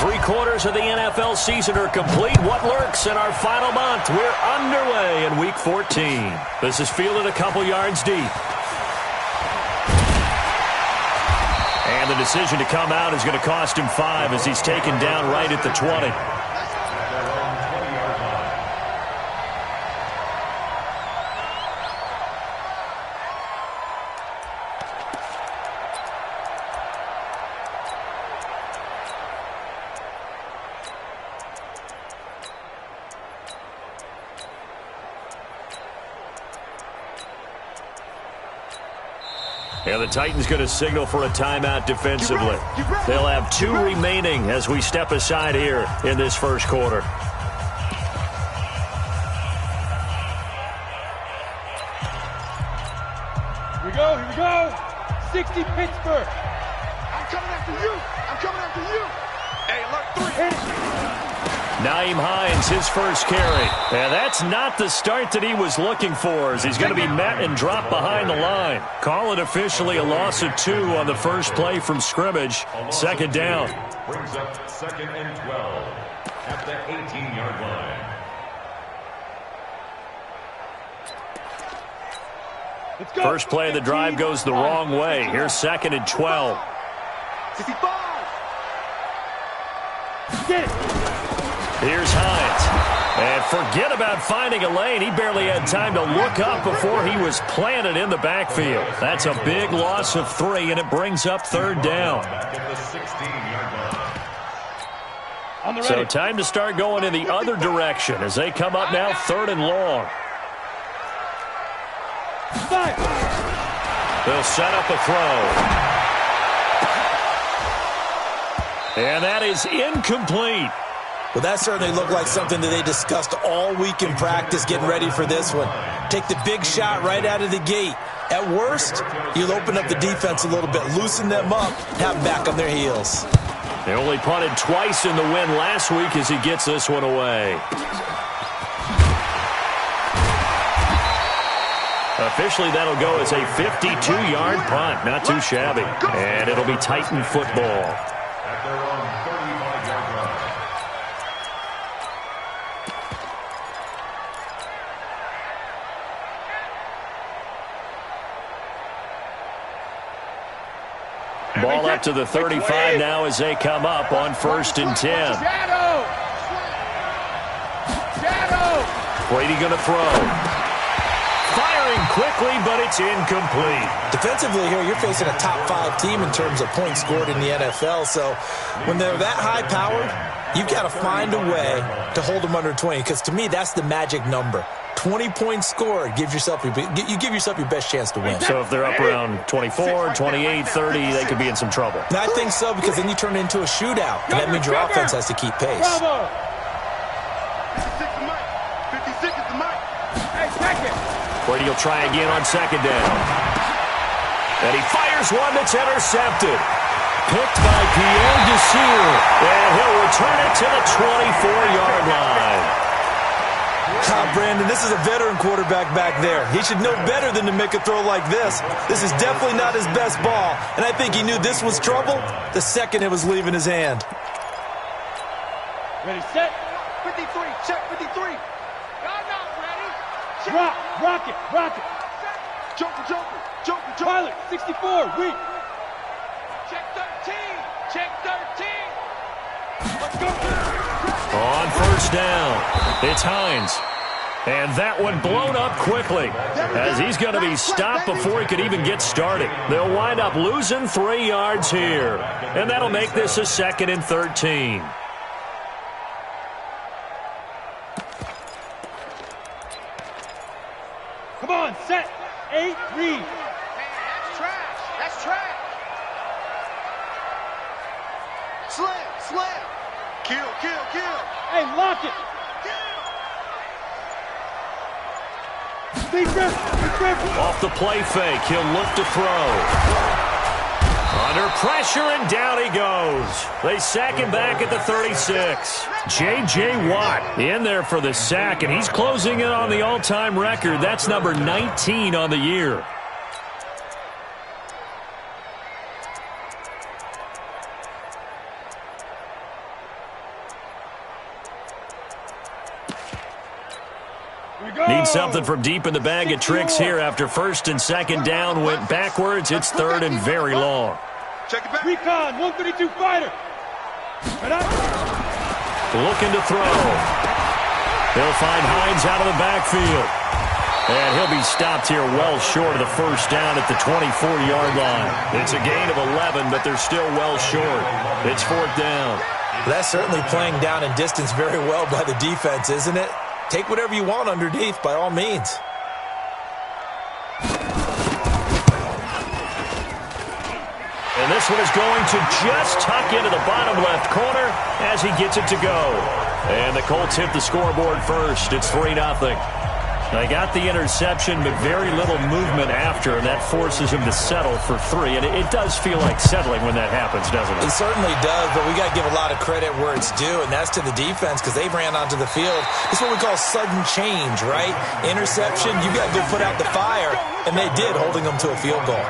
3/4 of the NFL season are complete. What lurks in our final month? We're underway in Week 14. This is fielded a couple yards deep. And the decision to come out is going to cost him 5 as he's taken down right at the 20. And the Titans going to signal for a timeout defensively. They'll have 2 remaining as we step aside here in this first quarter. Here we go. 60 Pittsburgh. I'm coming after you. Hey, look, 3. Hit it. Nyheim Hines, his first carry. And that's not the start that he was looking for, as he's going to be met and dropped behind the line. Call it officially a loss of 2 on the first play from scrimmage. Second down. Brings up 2nd and 12 at the 18-yard line. First play of the drive goes the wrong way. Here's 2nd and 12. 65. Get it. Here's Hines. And forget about finding a lane. He barely had time to look up before he was planted in the backfield. That's a big loss of 3, and it brings up 3rd down. So time to start going in the other direction as they come up now 3rd and long. They'll set up a throw. And that is incomplete. Well, that certainly looked like something that they discussed all week in practice getting ready for this one. Take the big shot right out of the gate. At worst, you'll open up the defense a little bit, loosen them up, have them back on their heels. They only punted twice in the win last week as he gets this one away. Officially, that'll go as a 52-yard punt. Not too shabby. And it'll be Titan football. Ball up to the 35 now as they come up on 1st and 10. Brady going to throw. Firing quickly, but it's incomplete. Defensively here, you're facing a top 5 team in terms of points scored in the NFL. So when they're that high-powered, you've got to find a way to hold them under 20. Because to me, that's the magic number. 20 points scored, you give yourself your best chance to win. So if they're up around 24, 28, 30, they could be in some trouble. And I think so, because then you turn it into a shootout, and that means your offense has to keep pace. 56 is the mic. Hey, second. Brady will try again on 2nd down. And he fires one that's intercepted. Picked by Pierre Desir. And he'll return it to the 24-yard line. Brandon, this is a veteran quarterback back there. He should know better than to make a throw like this. This is definitely not his best ball, and I think he knew this was trouble the second it was leaving his hand. Ready, set. 53, check 53. I'm not ready. Check. Rock it. Joker. Pilot, 64, weak. Check 13. Let's go. On 1st down, it's Hines. And that one blown up quickly as he's going to be stopped before he could even get started. They'll wind up losing 3 yards here. And that'll make this a 2nd and 13. Come on, set. 8, read. Man, that's trash. Slam. Kill. Hey, lock it. Off the play fake, he'll look to throw. Under pressure, and down he goes. They sack him back at the 36. J.J. Watt in there for the sack, and he's closing in on the all-time record. That's number 19 on the year. Need something from deep in the bag of tricks here after first and second down went backwards. It's third and very long. Check it back. Recon, 132 fighter. Looking to throw. He'll find Hines out of the backfield. And he'll be stopped here well short of the first down at the 24-yard line. It's a gain of 11, but they're still well short. It's fourth down. That's certainly playing down in distance very well by the defense, isn't it? Take whatever you want underneath, by all means. And this one is going to just tuck into the bottom left corner as he gets it to go. And the Colts hit the scoreboard first. It's 3-0. They got the interception, but very little movement after, and that forces him to settle for 3. And it does feel like settling when that happens, doesn't it? It certainly does, but we got to give a lot of credit where it's due, and that's to the defense because they ran onto the field. It's what we call sudden change, right? Interception, you got to go put out the fire, and they did, holding them to a field goal.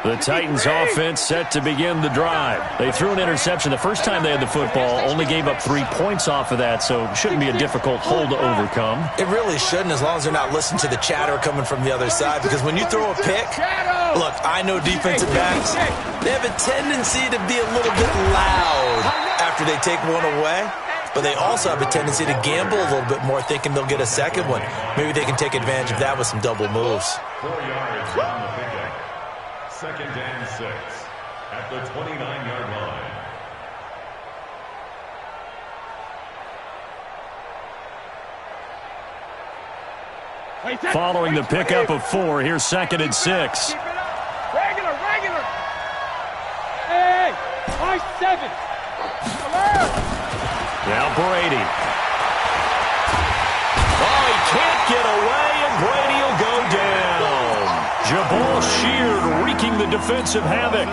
The Titans offense set to begin the drive. They threw an interception the first time they had the football, only gave up 3 points off of that, so it shouldn't be a difficult hole to overcome. It really shouldn't, as long as they're not listening to the chatter coming from the other side, because when you throw a pick, look, I know defensive backs, they have a tendency to be a little bit loud after they take one away, but they also have a tendency to gamble a little bit more, thinking they'll get a second one. Maybe they can take advantage of that with some double moves. 4 yards on the pickup. Second and 6 at the 29-yard line. Following the pickup of 4, here's second and 6. Regular. Hey, high 7. Now Brady. Oh, he can't get away, and Brady will go down. Jabal Sheard wreaking the defensive havoc.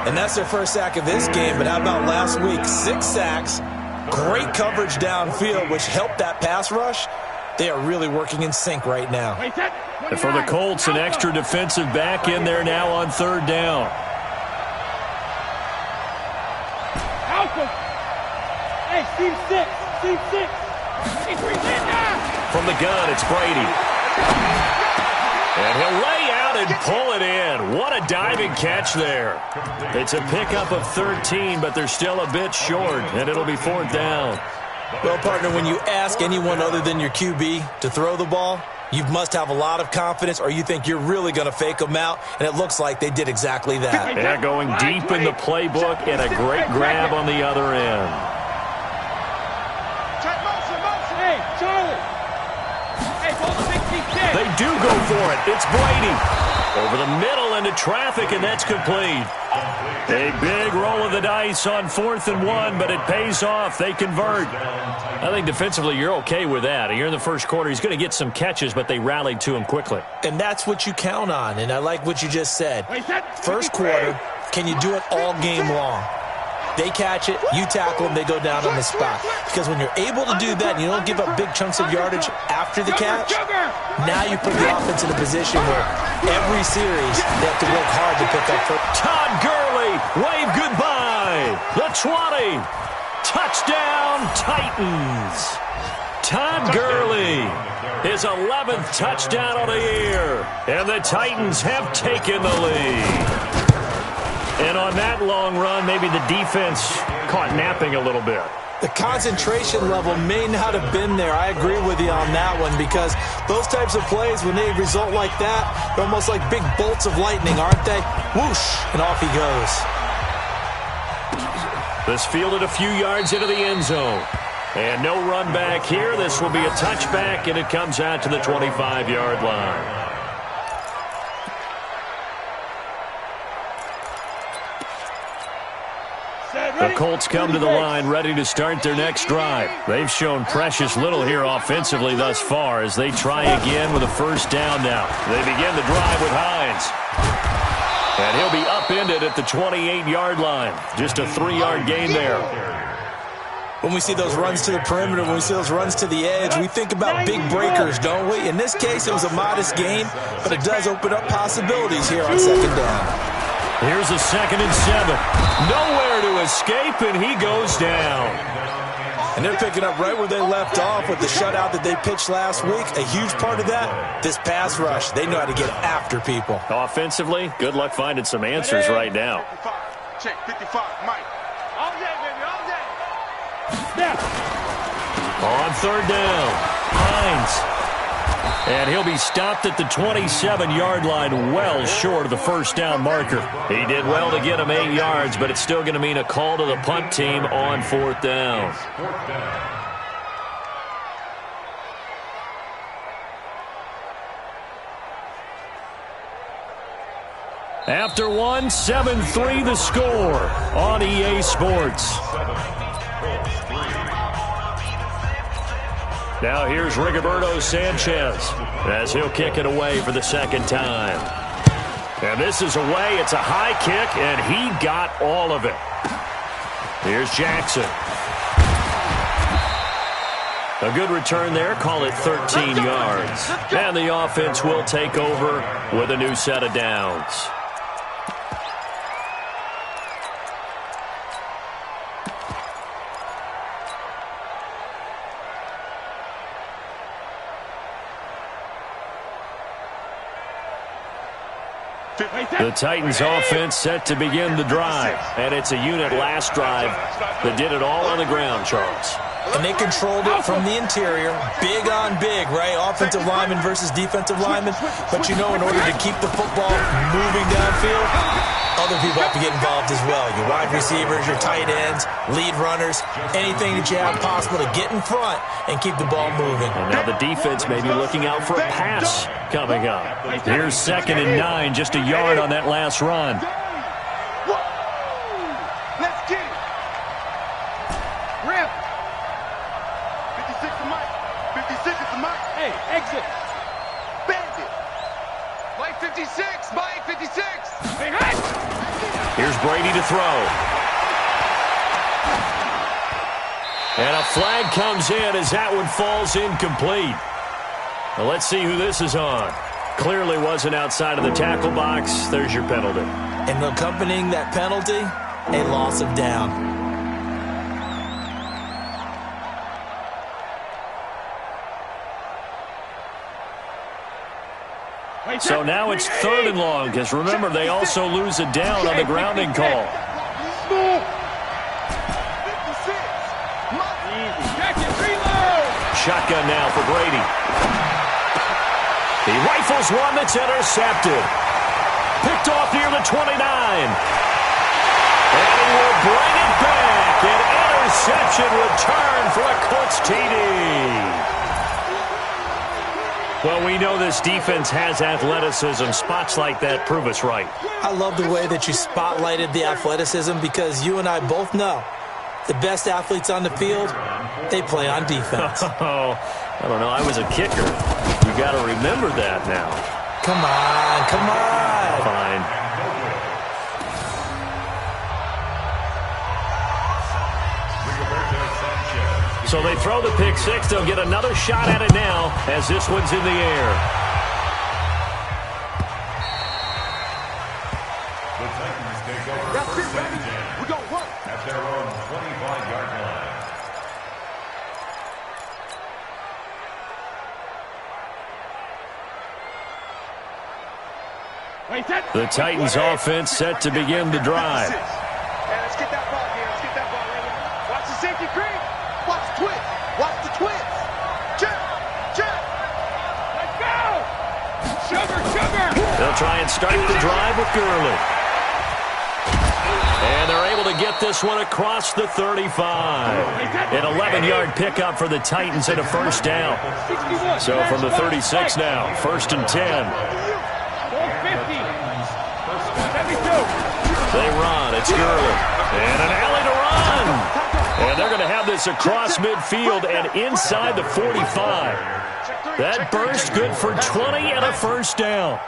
And that's their first sack of this game, but how about last week? 6 sacks, great coverage downfield, which helped that pass rush. They are really working in sync right now. And for the Colts, an extra defensive back in there now on third down. Hey, team 6. From the gun, it's Brady. And he'll lay out and pull it in. What a diving catch there. It's a pickup of 13, but they're still a bit short, and it'll be fourth down. Well, partner, when you ask anyone other than your QB to throw the ball, you must have a lot of confidence, or you think you're really going to fake them out, and it looks like they did exactly that. Yeah, going deep in the playbook, and a great grab on the other end. Hey, Charlie. Hey, ball 66. They do go for it. It's Brady. Over the middle into traffic, and that's complete. A big roll of the dice on 4th and 1, but it pays off. They convert. I think defensively you're okay with that. Here in the first quarter, he's going to get some catches, but they rallied to him quickly. And that's what you count on, and I like what you just said. First quarter, can you do it all game long? They catch it, you tackle them, they go down on the spot. Because when you're able to do that and you don't give up big chunks of yardage after the catch, now you put the offense in a position where every series they have to work hard to pick up. Todd Gurley, wave goodbye. The 20. Touchdown, Titans. Todd Gurley, his 11th touchdown of the year. And the Titans have taken the lead. And on that long run, maybe the defense caught napping a little bit. The concentration level may not have been there. I agree with you on that one, because those types of plays, when they result like that, they're almost like big bolts of lightning, aren't they? Whoosh, and off he goes. This fielded a few yards into the end zone. And no run back here. This will be a touchback, and it comes out to the 25-yard line. The Colts come to the line ready to start their next drive. They've shown precious little here offensively thus far as they try again with a first down now. They begin the drive with Hines. And he'll be upended at the 28-yard line. Just a 3-yard gain there. When we see those runs to the perimeter, when we see those runs to the edge, we think about big breakers, don't we? In this case, it was a modest gain, but it does open up possibilities here on second down. Here's a 2nd and 7. Nowhere to escape, and he goes down. And they're picking up right where they left off with the shutout that they pitched last week. A huge part of that, this pass rush. They know how to get after people. Offensively, good luck finding some answers right now. Check 55, Mike. All day, baby, all day. On 3rd down, Hines. And he'll be stopped at the 27-yard line, well short of the first down marker. He did well to get him 8 yards, but it's still going to mean a call to the punt team on 4th down. After one, 7-3 the score on EA Sports. Now here's Rigoberto Sanchez as he'll kick it away for the 2nd time. And this is away. It's a high kick, and he got all of it. Here's Jackson. A good return there. Call it 13 yards. And the offense will take over with a new set of downs. The Titans offense set to begin the drive, and it's a unit last drive that did it all on the ground, Charles. And they controlled it from the interior, big on big, right? Offensive lineman versus defensive lineman. But you know, in order to keep the football moving downfield, other people have to get involved as well. Your wide receivers, your tight ends, lead runners, anything that you have possible to get in front and keep the ball moving. And now the defense may be looking out for a pass coming up. Here's 2nd and 9, just a yard on that last run. Let's get it. Rip. 56 to Mike. 56 is to Mike. Hey, exit. Bandit. Mike 56. Mike 56. Hey, hey. Here's Brady to throw. And a flag comes in as that one falls incomplete. Well, let's see who this is on. Clearly wasn't outside of the tackle box. There's your penalty. And accompanying that penalty, a loss of down. So now it's 3rd and long, because remember, they also lose a down on the grounding call. Shotgun now for Brady. He rifles one that's intercepted. Picked off near the 29. And he will bring it back. An interception return for a Colts TD. Well, we know this defense has athleticism. Spots like that prove us right. I love the way that you spotlighted the athleticism, because you and I both know the best athletes on the field, they play on defense. Oh, I don't know. I was a kicker. You got to remember that now. Come on, come on. Fine. So they throw the pick six. They'll get another shot at it now as this one's in the air. The Titans take over first and 10. We're going to work. At their own 25-yard line. The Titans offense set to begin the drive. Yeah, let's get that ball here. Let's get that ball right here. Watch the safety creep. Watch the twist. Watch the twist. Jump. Jump. Let's go. Sugar, sugar. They'll try and start the drive with Gurley. And they're able to get this one across the 35. An 11-yard pickup for the Titans and a first down. So from the 36 now, 1st and 10. They run. It's Gurley. And an alley to run. And they're going to have this across midfield and inside the 45. That burst good for 20 and a first down.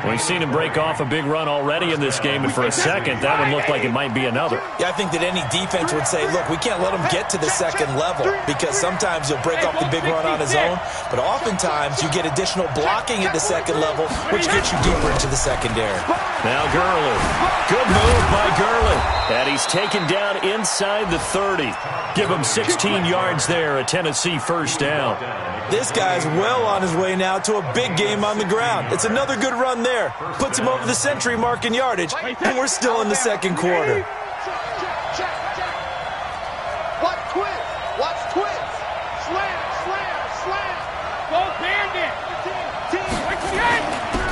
We've seen him break off a big run already in this game, and for a second, that one looked like it might be another. Yeah, I think that any defense would say, look, we can't let him get to the second level because sometimes he'll break off the big run on his own, but oftentimes you get additional blocking at the second level, which gets you deeper into the secondary. Now Gurley. Good move by Gurley. And he's taken down inside the 30. Give him 16 yards there, a Tennessee first down. This guy's well on his way now to a big game on the ground. It's another good run there. Puts him over the century mark in yardage, and we're still in the second quarter. Watch twist. Watch twist. Slam, slam, slam. Go bandit.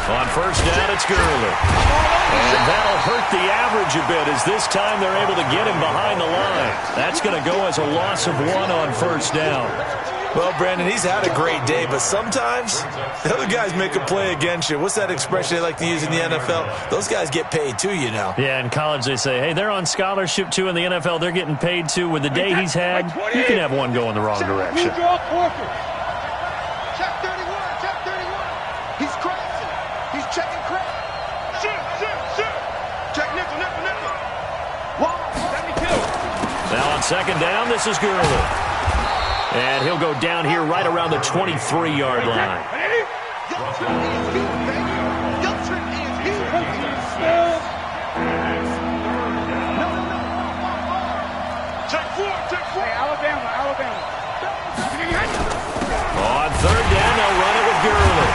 On first down, it's Gurley. And that'll hurt the average a bit as this time they're able to get him behind the line. That's going to go as a loss of 1 on first down. Well, Brandon, he's had a great day, but sometimes the other guys make a play against you. What's that expression they like to use in the NFL? Those guys get paid too, you know. Yeah, in college they say, hey, they're on scholarship too. In the NFL, they're getting paid too. With the day he's had, you can have one go in the wrong direction. Check 31, check 31. He's crossing. He's checking crack. Shoot. Check nickel. Wow, 72. Now on second down, this is Gurley. And he'll go down here right around the 23-yard line. Alabama. On third down, they'll run it with Gurley.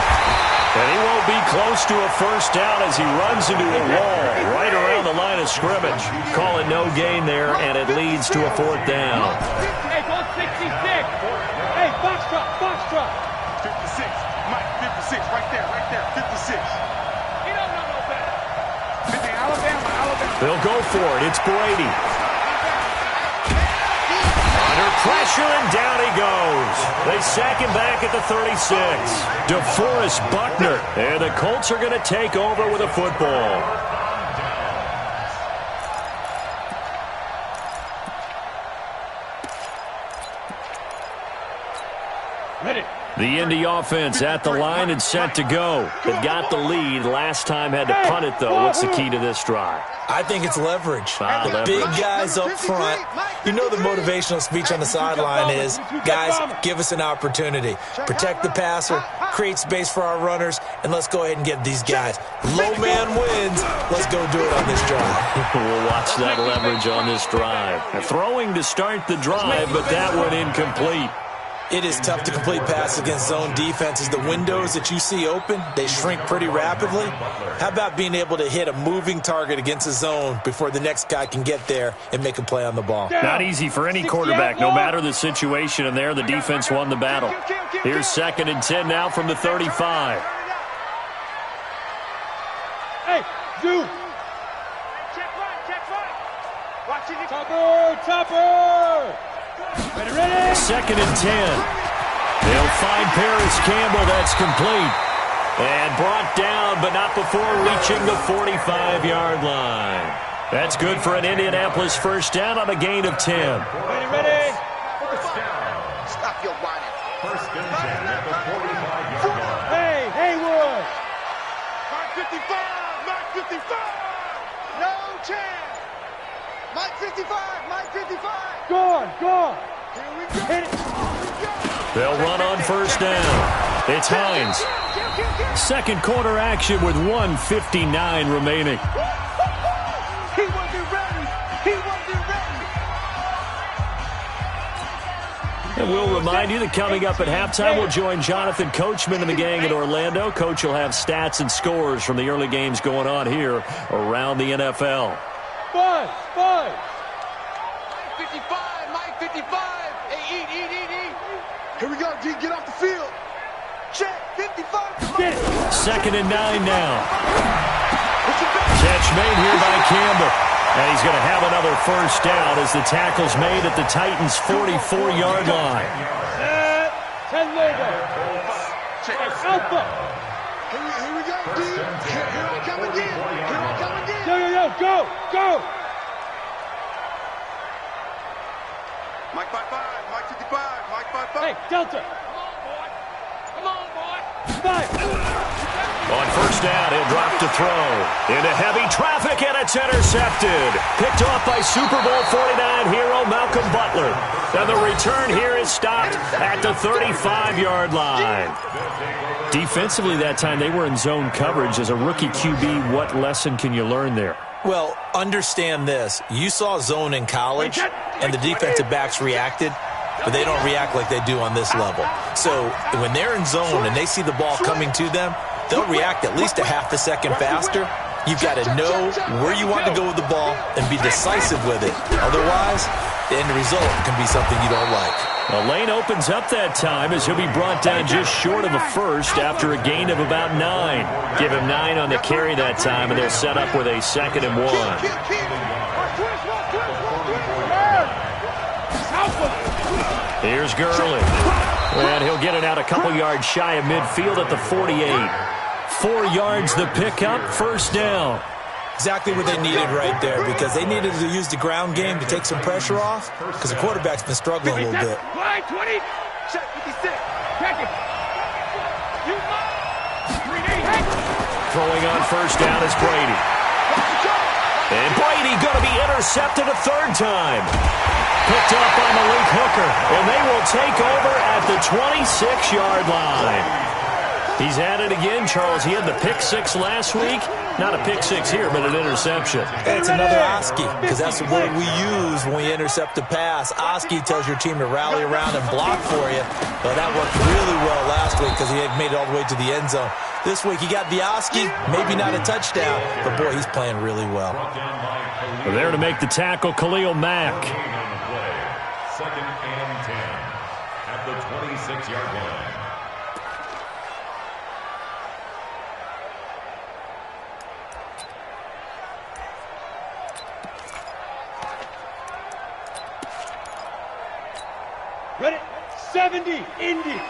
And he won't be close to a first down as he runs into a wall right around the line of scrimmage. Call it no gain there, and it leads to a fourth down. Hey, go 66. Hey, box truck. 56. Mike, 56. Right there. 56. He don't know no better. Alabama. They'll go for it. It's Brady. Under pressure, and down he goes. They sack him back at the 36. DeForest Buckner. And the Colts are going to take over with a football. Ready. The Indy offense at the line and set to go. They've got the lead. Last time had to punt it, though. What's the key to this drive? I think it's leverage. Leverage. Big guys up front. You know the motivational speech on the sideline is, guys, give us an opportunity. Protect the passer, create space for our runners, and let's go ahead and get these guys. Low man wins. Let's go do it on this drive. We'll watch that leverage on this drive. Throwing to start the drive, but that one incomplete. It is tough to complete passes against zone defenses. The windows that you see open, they shrink pretty rapidly. How about being able to hit a moving target against a zone before the next guy can get there and make a play on the ball? Not easy for any quarterback, no matter the situation, and there the defense won the battle. Here's 2nd and 10 now from the 35. Hey, dude. Check right. Watch it. Topper. Ready. 2nd and 10. They'll find Paris Campbell. That's complete. And brought down, but not before reaching the 45-yard line. That's good for an Indianapolis first down on a gain of 10. Ready. Stop your whining. First and 10 at the 45-yard line. Hey, Haywood. Mark 55. No chance. Mike 55. Go on. Here we go. Hit it. They'll run on first down. It's Hines. Second quarter action with 1:59 remaining. He wasn't ready. And we'll remind you that coming up at halftime, we'll join Jonathan Coachman and the gang in Orlando. Coach will have stats and scores from the early games going on here around the NFL. Five. Mike 55. Hey, eat. Here we go, G. Get off the field. Check. 55. Get it. 2nd and 9 now. Catch made here by Campbell. And he's going to have another first down as the tackle's made at the Titans' 44-yard line. 10 logo. Alpha. Here we go, D. Here I come again. Yo, go. Mike 55, Mike 55, Mike 55. Hey, Delta. Come on, boy. Come on. On first down, he'll drop to throw. Into heavy traffic, and it's intercepted. Picked off by Super Bowl 49 hero Malcolm Butler. And the return here is stopped at the 35-yard line. Defensively that time, they were in zone coverage. As a rookie QB, what lesson can you learn there? Well, understand this. You saw zone in college, and the defensive backs reacted, but they don't react like they do on this level. So when they're in zone and they see the ball coming to them, they'll react at least a half a second faster. You've got to know where you want to go with the ball and be decisive with it. Otherwise, the end result can be something you don't like. The lane opens up that time as he'll be brought down just short of a first after a gain of about 9. Give him 9 on the carry that time, and they'll set up with a 2nd and 1. Here's Gurley. And he'll get it out a couple yards shy of midfield at the 48. 4 yards the pickup, first down. Exactly what they needed right there, because they needed to use the ground game to take some pressure off, because the quarterback's been struggling a little bit. Line 20. Check 56. Pack it. Throwing on first down is Brady. And Brady going to be intercepted a 3rd time. Picked up by Malik Hooker, and they will take over at the 26-yard line. He's at it again, Charles. He had the pick 6 last week. Not a pick 6 here, but an interception. It's another Oski, because that's the word we use when we intercept a pass. Oski tells your team to rally around and block for you. But that worked really well last week because he had made it all the way to the end zone. This week he got the Oski, maybe not a touchdown, but boy, he's playing really well. We're there to make the tackle, Khalil Mack. 2nd and 10 at the 26-yard line. Ready? 70, Indy.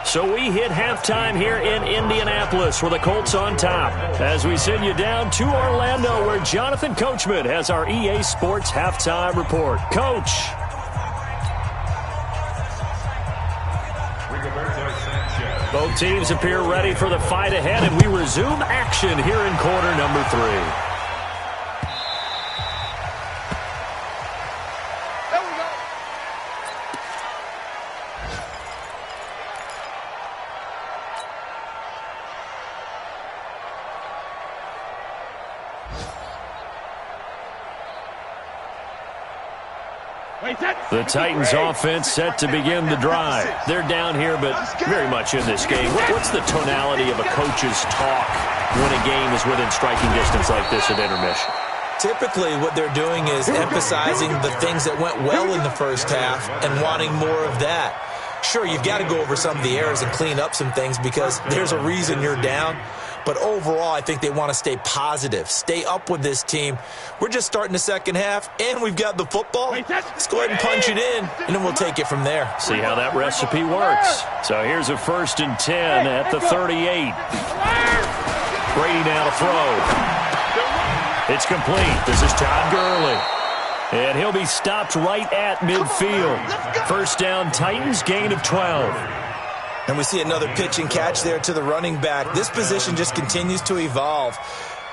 So we hit halftime here in Indianapolis with the Colts on top. As we send you down to Orlando, where Jonathan Coachman has our EA Sports halftime report. Coach. Both teams appear ready for the fight ahead, and we resume action here in quarter number 3. The Titans offense set to begin the drive. They're down here, but very much in this game. What's the tonality of a coach's talk when a game is within striking distance like this at intermission? Typically, what they're doing is emphasizing the things that went well in the first half and wanting more of that. Sure, you've got to go over some of the errors and clean up some things because there's a reason you're down. But overall, I think they want to stay positive, stay up with this team. We're just starting the second half, and we've got the football. Let's go ahead and punch it in, and then we'll take it from there. See how that recipe works. So here's a 1st and 10 at the 38. Brady now to throw. It's complete. This is Todd Gurley. And he'll be stopped right at midfield. First down, Titans, gain of 12. And we see another pitch and catch there to the running back. This position just continues to evolve.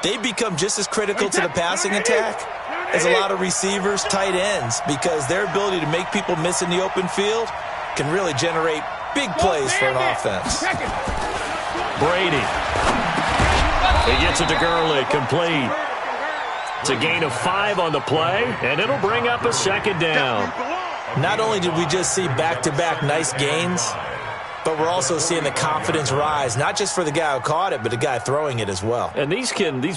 They become just as critical to the passing attack as a lot of receivers, tight ends, because their ability to make people miss in the open field can really generate big plays for an offense. Brady. He gets it to Gurley, complete. It's a gain of 5 on the play, and it'll bring up a 2nd down. Not only did we just see back-to-back nice gains, but we're also seeing the confidence rise, not just for the guy who caught it, but the guy throwing it as well. And these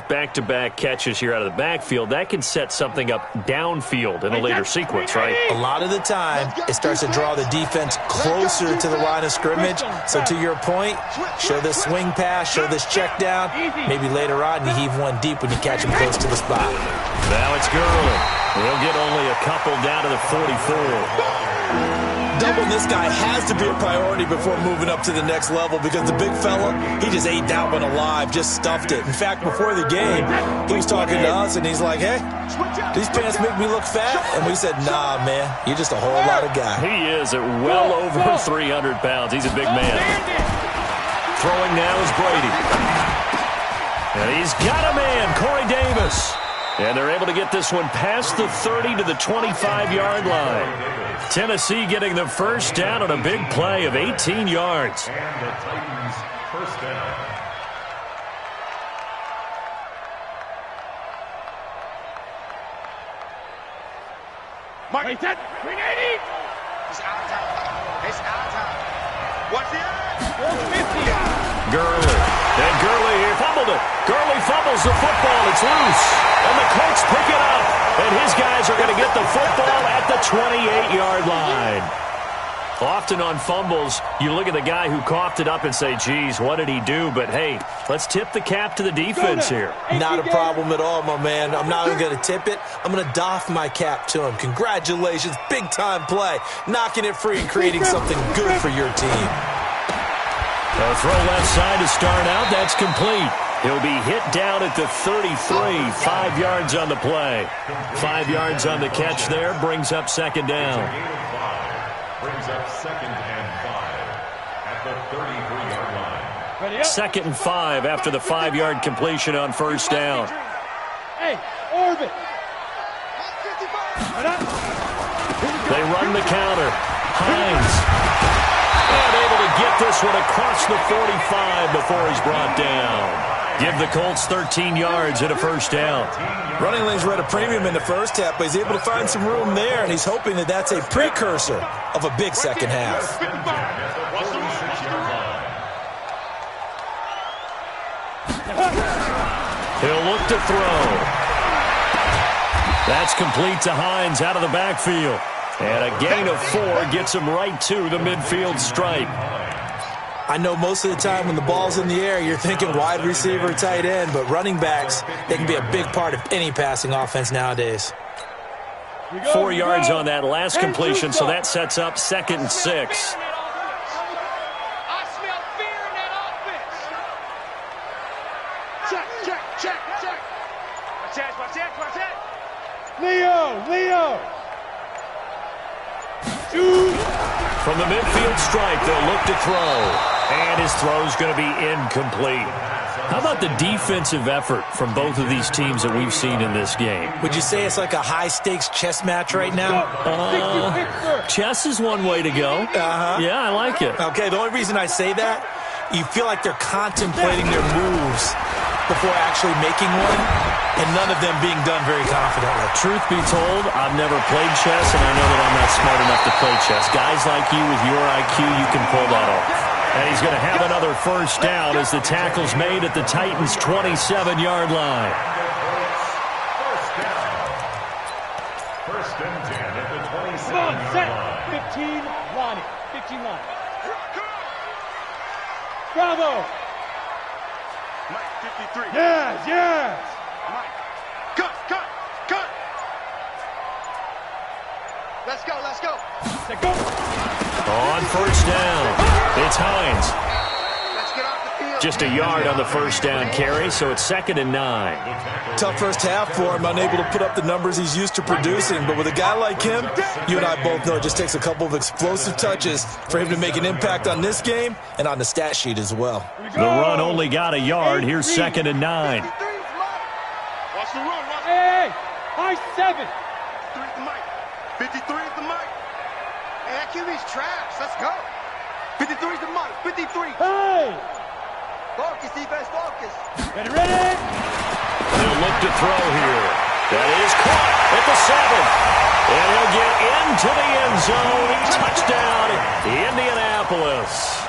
back-to-back catches here out of the backfield, that can set something up downfield in a later sequence, right? A lot of the time, it starts to draw the defense closer to the line of scrimmage. So to your point, show this swing pass, show this check down. Maybe later on, you heave one deep when you catch him close to the spot. Now it's Gurley. He'll get only a couple down to the 44. doubling this guy has to be a priority before moving up to the next level because the big fella, he just ate that one alive, just stuffed it. In fact, before the game, he was talking to us, and he's like, hey, these pants make me look fat? And we said, nah, man, you're just a whole lot of guy. He is at well over 300 pounds. He's a big man. Throwing now is Brady. And he's got a man, Corey Davis. And they're able to get this one past the 30 to the 25-yard line. Tennessee getting the first down on a big play of 18 yards. And the Titans first down. Mike, is that 380? It's out of time. It's out of time. What's the $450. Gurley. And Gurley here fumbled it. Gurley fumbles the football. It's loose. And the Colts pick it up. And his guys are going to get the football at the 28-yard line. Often on fumbles, you look at the guy who coughed it up and say, geez, what did he do? But, hey, let's tip the cap to the defense here. Not a problem at all, my man. I'm not even going to tip it. I'm going to doff my cap to him. Congratulations. Big-time play. Knocking it free and creating something good for your team. A throw left side to start out. That's complete. He'll be hit down at the 33. 5 yards on the play. 5 yards on the catch there. Brings up second down. Brings up 2nd and 5 at the 33-yard line. 2nd and 5 after the 5-yard completion on first down. Hey, orbit. They run the counter. Hines. And able to get this one across the 45 before he's brought down. Give the Colts 13 yards and a first down. Running lanes were at a premium in the first half, but he's able to find some room there, and he's hoping that that's a precursor of a big second half. He'll look to throw. That's complete to Hines out of the backfield. And a gain of 4 gets him right to the midfield stripe. I know most of the time when the ball's in the air, you're thinking wide receiver, tight end, but running backs, they can be a big part of any passing offense nowadays. 4 yards on that last completion, so that sets up 2nd and 6. I smell fear in that offense. Check. Watch that. Leo. From the midfield stripe, they'll look to throw. And his throw's going to be incomplete. How about the defensive effort from both of these teams that we've seen in this game? Would you say it's like a high-stakes chess match right now? Chess is one way to go. Yeah, I like it. Okay, the only reason I say that, you feel like they're contemplating their moves before actually making one, and none of them being done very confidently. Truth be told, I've never played chess, and I know that I'm not smart enough to play chess. Guys like you with your IQ, you can pull that off. And he's going to have another first down as the tackle's made at the Titans' 27-yard line. First and 10 at the Come on, 27-yard set. line. 15 line. Bravo. Mike, 53. Yes. Mike. Cut. Let's go. Set, go. On first down, it's Hines. Let's get off the field. Just a yard on the first down carry, so it's 2nd and 9. Tough first half for him, unable to put up the numbers he's used to producing. But with a guy like him, you and I both know it just takes a couple of explosive touches for him to make an impact on this game and on the stat sheet as well. The run only got a yard. Here's 2nd and 9. Watch the run. Hey, high 7. 53 is the mic. 53 is the mic. Hey, that QB's trash. Let's go. 53 is the mic. 53. Hey. Focus, defense, focus. Ready. They'll look to throw here. That is caught at the 7. And he'll get into the end zone. Touchdown, Indianapolis.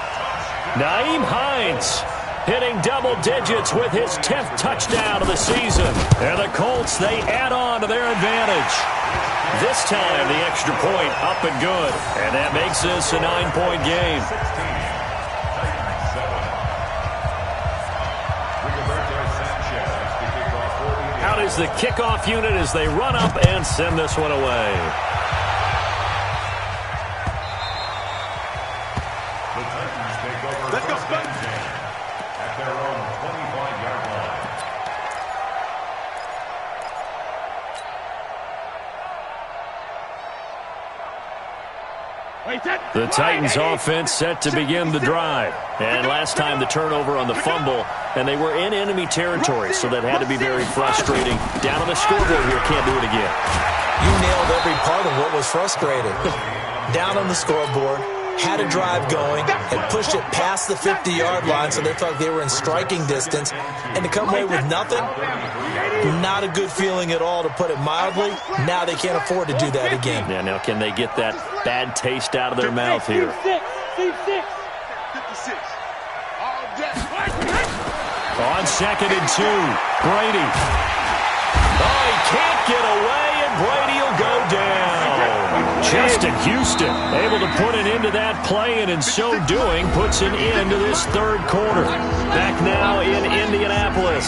Nyheim Hines hitting double digits with his 10th touchdown of the season. And the Colts, they add on to their advantage. This time, the extra point up and good. And that makes this a 9-point game. Out is the kickoff unit as they run up and send this one away. Let's go, Spud. At their own 25-yard line. The Titans offense set to begin the drive. And last time the turnover on the fumble, and they were in enemy territory, so that had to be very frustrating. Down on the scoreboard here, can't do it again. You nailed every part of what was frustrating. Down on the scoreboard, had a drive going, had pushed it past the 50-yard line, so they felt they were in striking distance, and to come away with nothing, not a good feeling at all, to put it mildly. Now they can't afford to do that again. Yeah, now can they get that bad taste out of their mouth here? 56. On 2nd and 2, Brady. Oh, he can't get away, and Brady will go down. Justin Houston able to put an end to that play, and in so doing puts an end to this third quarter. Back now in Indianapolis.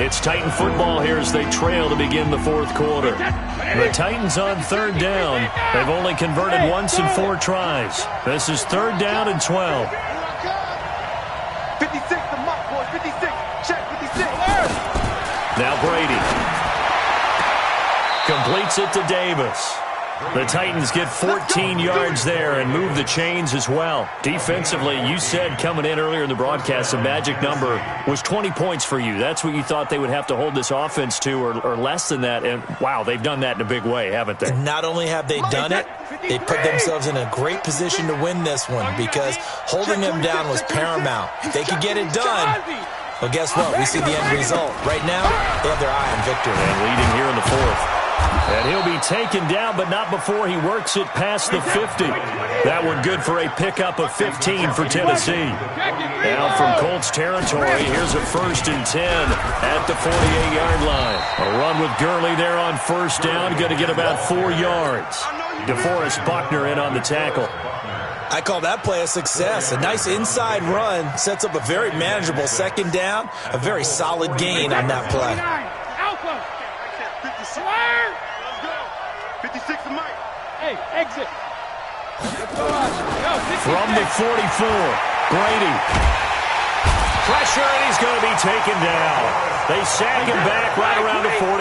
It's Titan football here as they trail to begin the fourth quarter. The Titans on third down. They've only converted once in 4 tries. This is 3rd down and 12. 56, the mark, boys. 56. Check 56. Now Brady completes it to Davis. The Titans get 14 yards there and move the chains as well. Defensively, you said coming in earlier in the broadcast, the magic number was 20 points for you. That's what you thought they would have to hold this offense to, or less than that. And, wow, they've done that in a big way, haven't they? Not only have they done it, they put themselves in a great position to win this one, because holding them down was paramount. If they could get it done, well, guess what? We see the end result. Right now, they have their eye on victory. And leading here in the fourth. And he'll be taken down, but not before he works it past the 50. That one good for a pickup of 15 for Tennessee. Now from Colts territory, here's a 1st and 10 at the 48-yard line. A run with Gurley there on 1st down, going to get about 4 yards. DeForest Buckner in on the tackle. I call that play a success. A nice inside run sets up a very manageable 2nd down, a very solid gain on that play. 56 to Mike. Hey, exit. From the 44, Brady. Pressure, and he's going to be taken down. They sack him back right around the 44.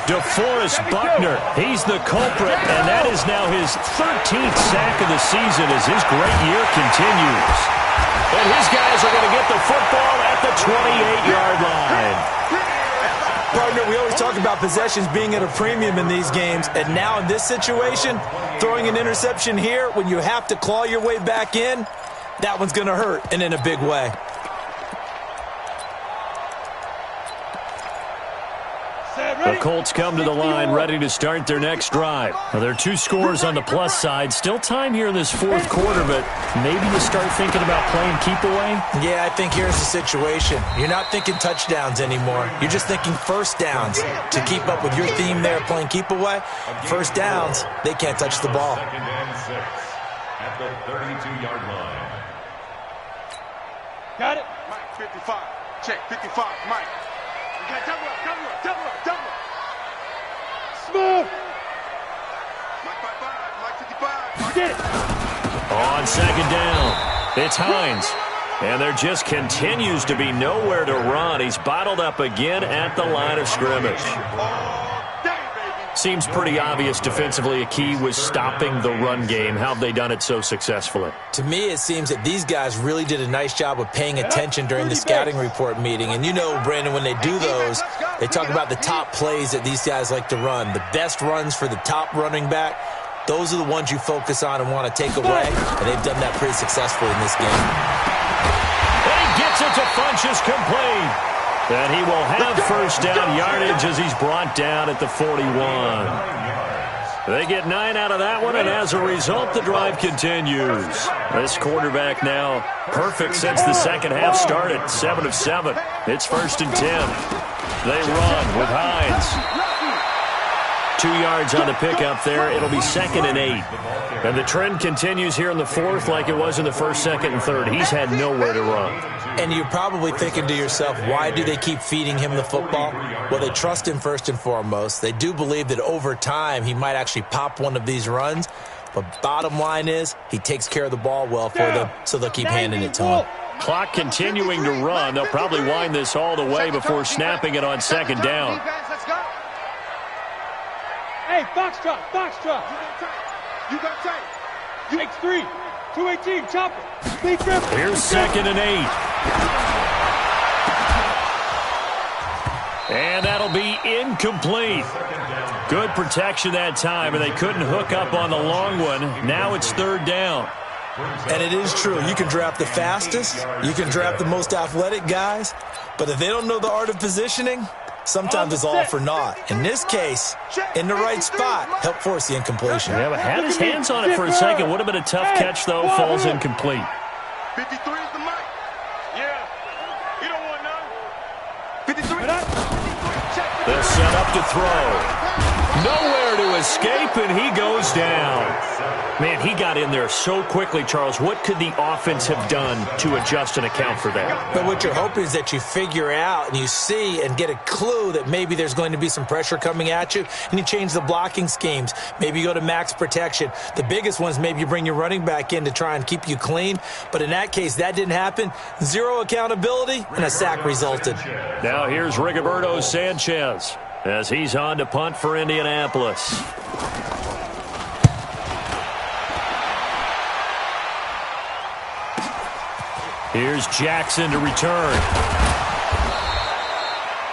DeForest Buckner, he's the culprit, and that is now his 13th sack of the season as his great year continues. And his guys are going to get the football at the 28-yard line. Partner, we always talk about possessions being at a premium in these games, and now in this situation, throwing an interception here when you have to claw your way back in, that one's going to hurt, and in a big way. The Colts come to the line ready to start their next drive. Now, there are 2 scores on the plus side. Still time here in this fourth quarter, but maybe you start thinking about playing keep away? Yeah, I think here's the situation. You're not thinking touchdowns anymore. You're just thinking 1st downs. To keep up with your theme there, playing keep away, 1st downs, they can't touch the ball. 2nd and 6 at the 32-yard line. Got it. Mike, 55. Check 55. Mike. You got double up. Smooth. Mike 55. Mike 55. Get it. On 2nd down, it's Hines. And there just continues to be nowhere to run. He's bottled up again at the line of scrimmage. Seems pretty obvious defensively a key was stopping the run game. How have they done it so successfully? To me, it seems that these guys really did a nice job of paying attention during the scouting report meeting. And you know, Brandon, when they do those, they talk about the top plays that these guys like to run. The best runs for the top running back, those are the ones you focus on and want to take away. And they've done that pretty successfully in this game. And he gets it to Funchess complete. And he will have 1st down yardage as he's brought down at the 41. They get 9 out of that one, and as a result, the drive continues. This quarterback now perfect since the second half started, 7 of 7. It's 1st and 10. They run with Hines. 2 yards on the pickup there. It'll be 2nd and 8. And the trend continues here in the fourth like it was in the 1st, 2nd, and 3rd. He's had nowhere to run. And you're probably thinking to yourself, why do they keep feeding him the football? Well, they trust him first and foremost. They do believe that over time he might actually pop one of these runs. But bottom line is he takes care of the ball well for them, so they'll keep handing it to him. Clock continuing to run. They'll probably wind this all the way before snapping it on second down. Hey, foxtrot, foxtrot. You got tight. Takes 3. 218, chop it. Big grip. Here's 2nd and 8. And that'll be incomplete. Good protection that time, and they couldn't hook up on the long one. Now it's 3rd down. And it is true. You can draft the fastest. You can draft the most athletic guys. But if they don't know the art of positioning, sometimes it's all for naught. In this case, in the right spot, help force the incompletion. Yeah, but had his hands on it for a second. Would have been a tough catch, though. Falls incomplete. 53 is the mic. Yeah. You don't want none. 53. They'll set up to throw. Nowhere to escape, and he goes down. Man, he got in there so quickly, Charles. What could the offense have done to adjust and account for that? But what you're hoping is that you figure out and you see and get a clue that maybe there's going to be some pressure coming at you, and you change the blocking schemes. Maybe you go to max protection. The biggest ones, maybe you bring your running back in to try and keep you clean. But in that case, that didn't happen. 0 accountability, and a sack resulted. Now here's Rigoberto Sanchez as he's on to punt for Indianapolis. Here's Jackson to return.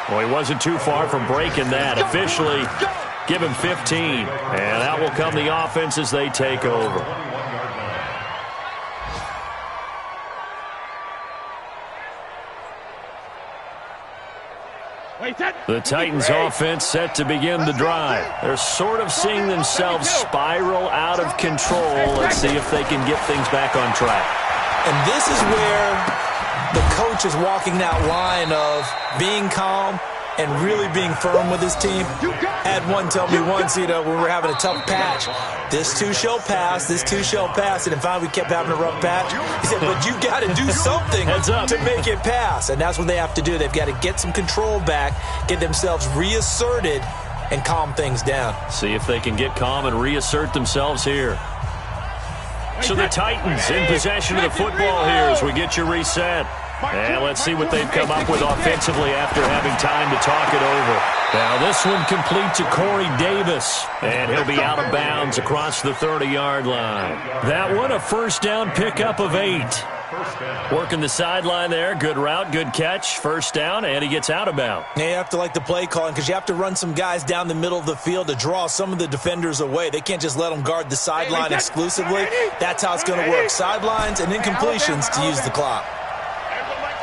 Well, he wasn't too far from breaking that. Officially, give him 15. And out will come the offense as they take over. The Titans offense set to begin the drive. They're sort of seeing themselves spiral out of control. Let's see if they can get things back on track. And this is where the coach is walking that line of being calm and really being firm with his team. Had one tell me once, when we were having a tough patch, this too shall pass, this too shall pass. And then finally we kept having a rough patch. He said, but you got to do something to make it pass. And that's what they have to do. They've got to get some control back, get themselves reasserted, and calm things down. See if they can get calm and reassert themselves here. So the Titans in possession of the football here as we get you reset. And let's see what they've come up with offensively after having time to talk it over. Now this one complete to Corey Davis. And he'll be out of bounds across the 30-yard line. That one a first down pickup of 8. Working the sideline there. Good route, good catch. First down, and he gets out of bounds. You have to like the play calling because you have to run some guys down the middle of the field to draw some of the defenders away. They can't just let them guard the sideline exclusively. That's how it's going to work. Sidelines and incompletions to use the clock.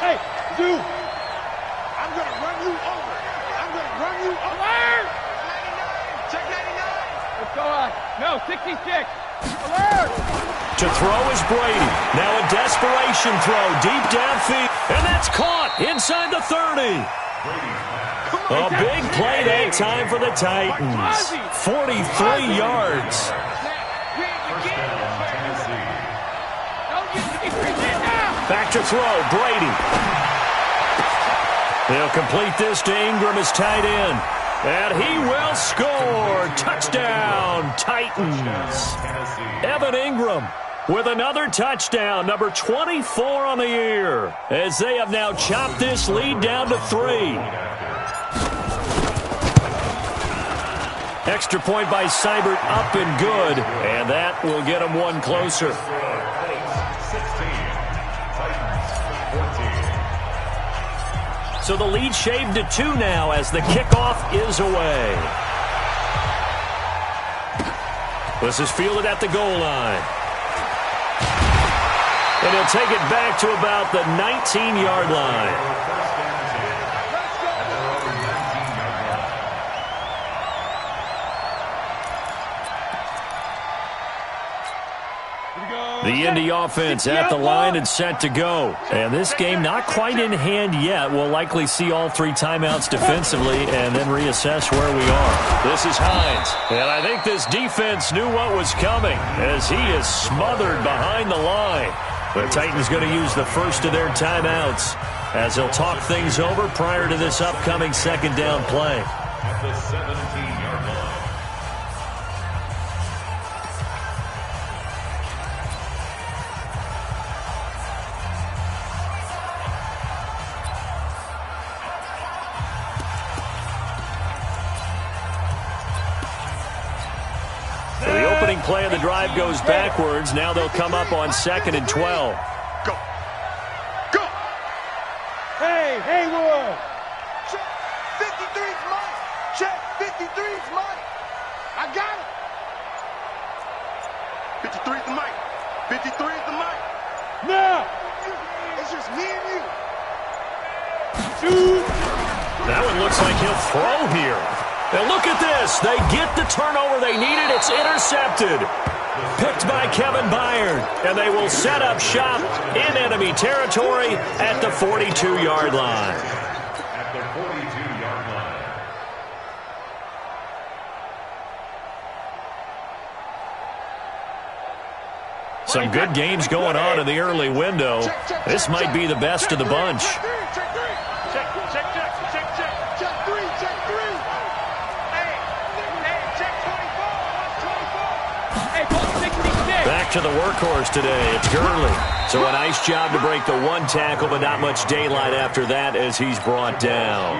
Hey, dude. I'm going to run you over. I'm going to run you over. 99. Check 99. Let's go on. No, 66. Alert. To throw is Brady. Now a desperation throw deep downfield. And that's caught inside the 30. A big play that time for the Titans. 43 yards. Back to throw, Brady. They'll complete this to Ingram as tight end. And he will score. Touchdown, Titans. Evan Ingram with another touchdown, number 24 on the year, as they have now chopped this lead down to 3. Extra point by Seibert, up and good, and that will get them one closer. So the lead shaved to 2 now as the kickoff is away. This is fielded at the goal line. And he'll take it back to about the 19-yard line. The Indy offense at the line and set to go. And this game not quite in hand yet. We'll likely see all 3 timeouts defensively and then reassess where we are. This is Hines. And I think this defense knew what was coming as he is smothered behind the line. The Titans going to use the first of their timeouts as they'll talk things over prior to this upcoming second down play. At the 17-yard line. play of the drive goes backwards. Now they'll come up on 2nd and 12. Go. Go. Hey, Haywood. Check. 53's mine. Check. 53's mine. I got it. 53's the mic. 53's the mic. No. It's just me and you. Shoot. That one looks like he'll throw here. And look at this. They get the turnover they needed. It's intercepted. Picked by Kevin Byard. And they will set up shop in enemy territory at the 42-yard line. At the 42-yard line. Some good games going on in the early window. This might be the best of the bunch. Check three. Check three. Hey, check 24. Hey, ball 66. Back to the workhorse today. It's Gurley. So a nice job to break the one tackle, but not much daylight after that as he's brought down.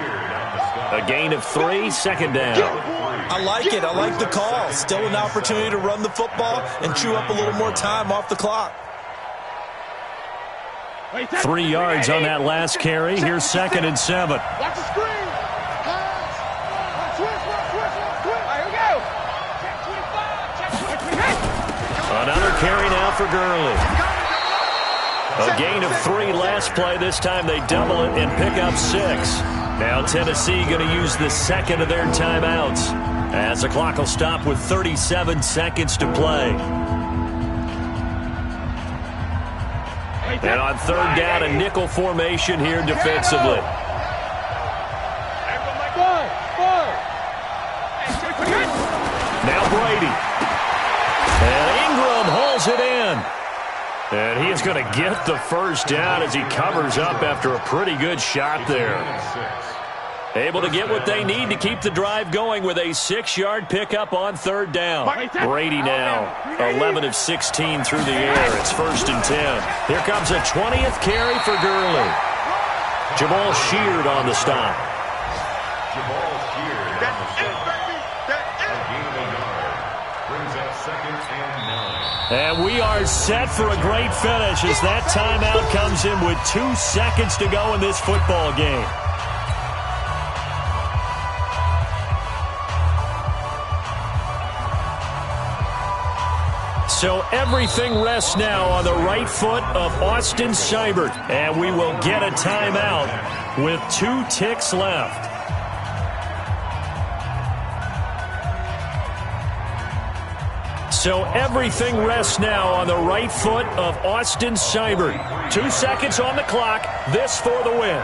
A gain of 3, 2nd down. I like it. I like the call. Still an opportunity to run the football and chew up a little more time off the clock. 3 yards on that last carry. Here's 2nd and 7. Watch the screen. Pass. Switch. All right, here we go. Check 25. Another carry now for Gurley. A gain of 3 last play. This time they double it and pick up 6. Now Tennessee going to use the second of their timeouts as the clock will stop with 37 seconds to play. And on 3rd down, a nickel formation here defensively. Now Brady. And Ingram holds it in. And he is going to get the first down as he covers up after a pretty good shot there. Able to get what they need to keep the drive going with a 6-yard pickup on 3rd down. Brady now 11 of 16 through the air. It's 1st and 10. Here comes a 20th carry for Gurley. Jamal Sheard on the stop. Jamal Sheard on the stop. A gain of a yard. Brings up 2nd and 9. And we are set for a great finish as that timeout comes in with 2 seconds to go in this football game. So everything rests now on the right foot of Austin Seibert. And we will get a timeout with 2 ticks left. So everything rests now on the right foot of Austin Seibert. 2 seconds on the clock. This for the win.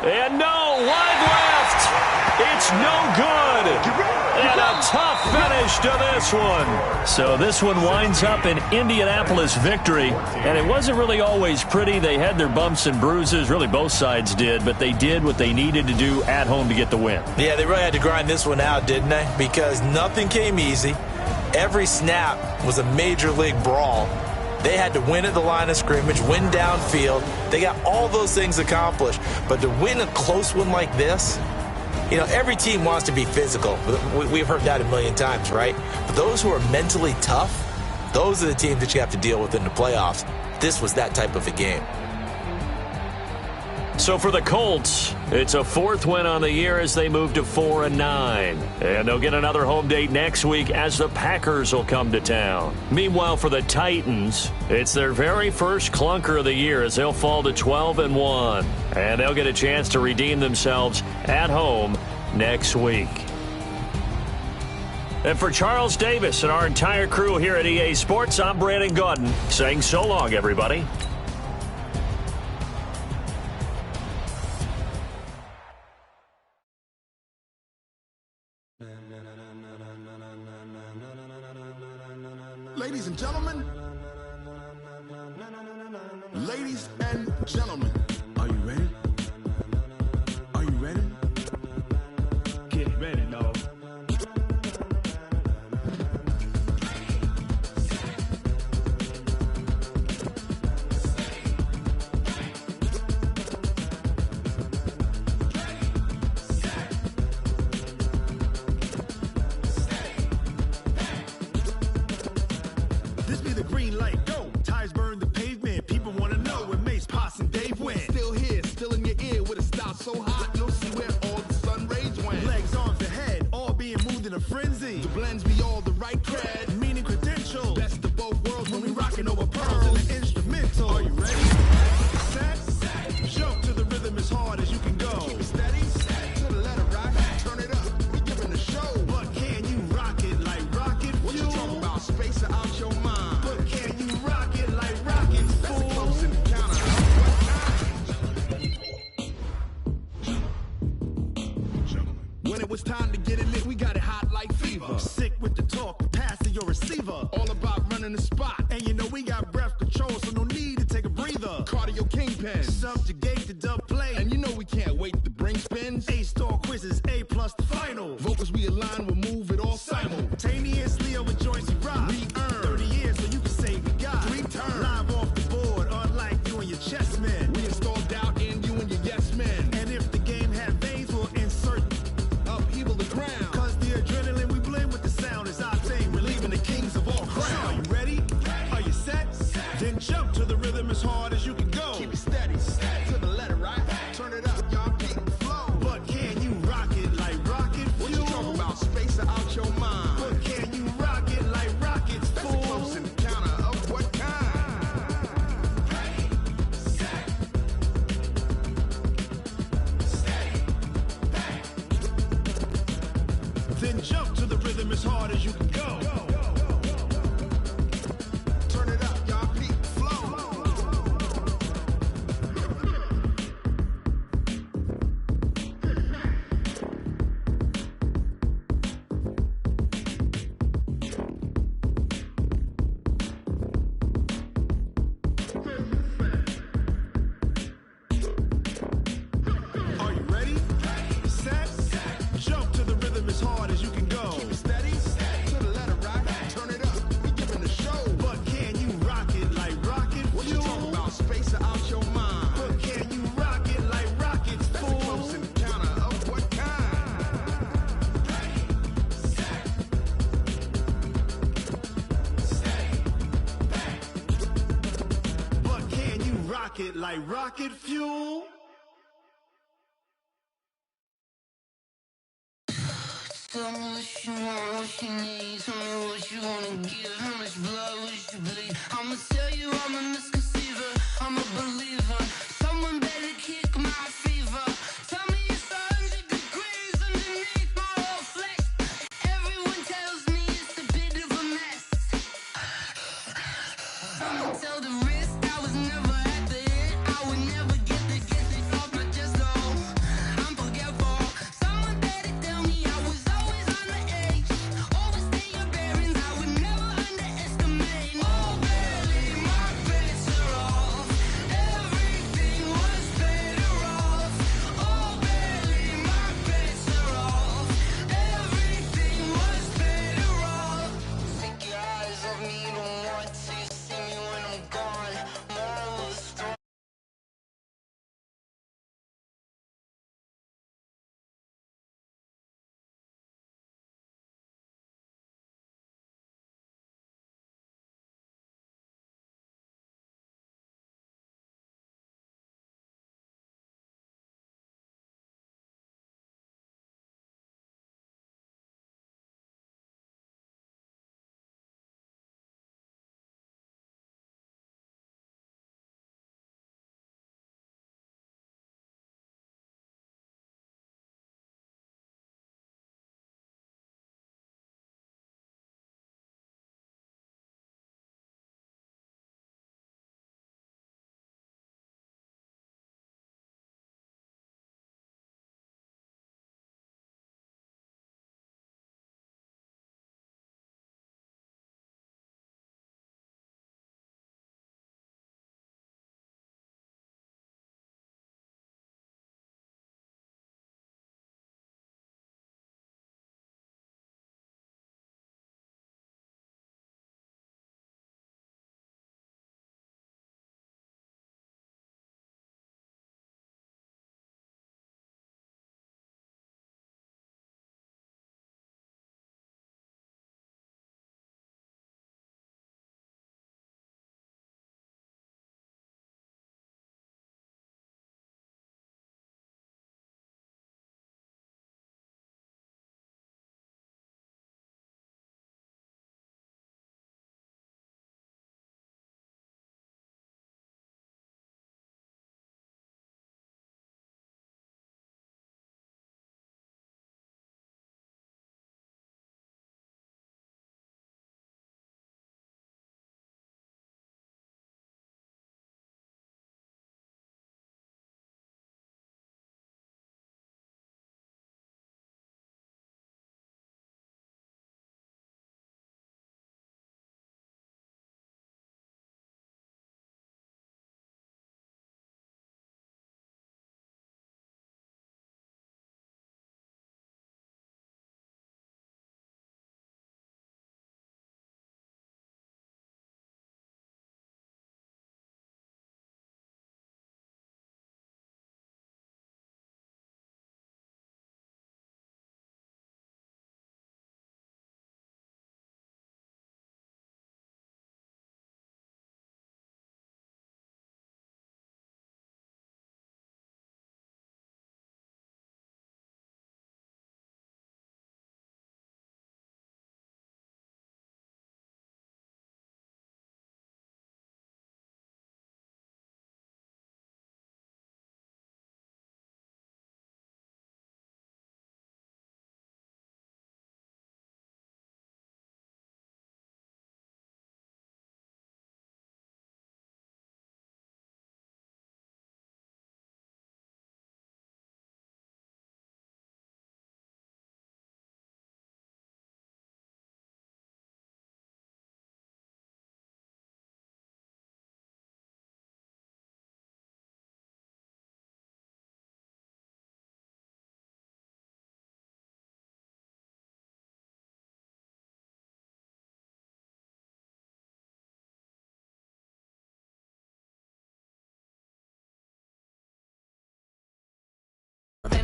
And no, wide left. It's no good. And a tough finish to this one. So this one winds up an Indianapolis victory. And it wasn't really always pretty. They had their bumps and bruises. Really, both sides did. But they did what they needed to do at home to get the win. Yeah, they really had to grind this one out, didn't they? Because nothing came easy. Every snap was a major league brawl. They had to win at the line of scrimmage, win downfield. They got all those things accomplished. But to win a close one like this, you know, every team wants to be physical. We've heard that a million times, right? But those who are mentally tough, those are the teams that you have to deal with in the playoffs. This was that type of a game. So for the Colts, it's a 4th win on the year as they move to 4-9. And they'll get another home date next week as the Packers will come to town. Meanwhile, for the Titans, it's their very first clunker of the year as they'll fall to 12-1. And they'll get a chance to redeem themselves at home next week. And for Charles Davis and our entire crew here at EA Sports, I'm Brandon Gaudin saying so long, everybody. Ladies and gentlemen, are you ready? Are you ready? Get ready, dog. green light, go. Tires burn the pavement. People want to know where Mace, Potts, and Dave went. Still here, still in your ear with a style so hot, you'll see where all the sun rays went. Legs, arms, and head, all being moved in a frenzy. The blends be all the right cred. Meaning credentials. Best of both worlds when we rockin' over pearls and the instrumental. Are you ready? Set, jump to the rhythm as hard as you can go. Keep it steady, to the letter rock, turn it up, we giving the show. But can you rock it like rocket fuel? What you talking about, space or out your mind? But can you rock it like rocket fuel? That's close in the counter. When it was time to get it lit, we got it hot like fever. Sick with the talk, passing your receiver. All about running the spot. And you know we got breath control, so no need to take a breather. Cardio kingpin. Subjugate the dub play. And you know we can't wait to bring spins. A-star quizzes, A+ the final. Vocals we align, we'll move it all simultaneously over joints we rock. We earn 30 years, so you can say we got 3 turns. Live off the board, unlike you and your chess men. We install doubt in you and your yes men. And if the game had veins, we'll insert upheaval the ground. Cause the adrenaline we blend with the sound is our thing. We're leaving the kings of all crowns. Are you ready? Are you set? Then jump to the rhythm as hard as you can go. Keep it steady, to the letter right. Turn it up, y'all keep it flow. But can you rock it like rocket fuel? What you talking about, space or out your mind? But can you rock it like rockets full? That's close in the counter of what kind? Then jump to the rhythm as hard as you can go. Turn it up, y'all keep it flow. Are you ready? Set, jump to the rhythm as hard as you can go. Keep it steady, to the letter right. Turn it up, we giving the show. But can you rock it like rocket fuel? What you talking about, space or out your mind? But can you rock it like rockets That's full? close in the counter of what kind? But can you rock it like rocket fuel? Tell me what you want, what you need. Tell me what you wanna give. How much blood would you bleed? I'ma tell you I'm a misconceiver. I'm a believer. Someone better kick my fever. Tell me it's 100 degrees underneath my whole flesh. Everyone tells me it's a bit of a mess. Someone tell the risk I was never at the hit. I would never get the off my chest though. I'm forgetful. Someone better tell me I was always on the edge. Overstay your bearings, I would never underestimate. Oh, barely my bets are off.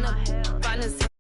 finna find a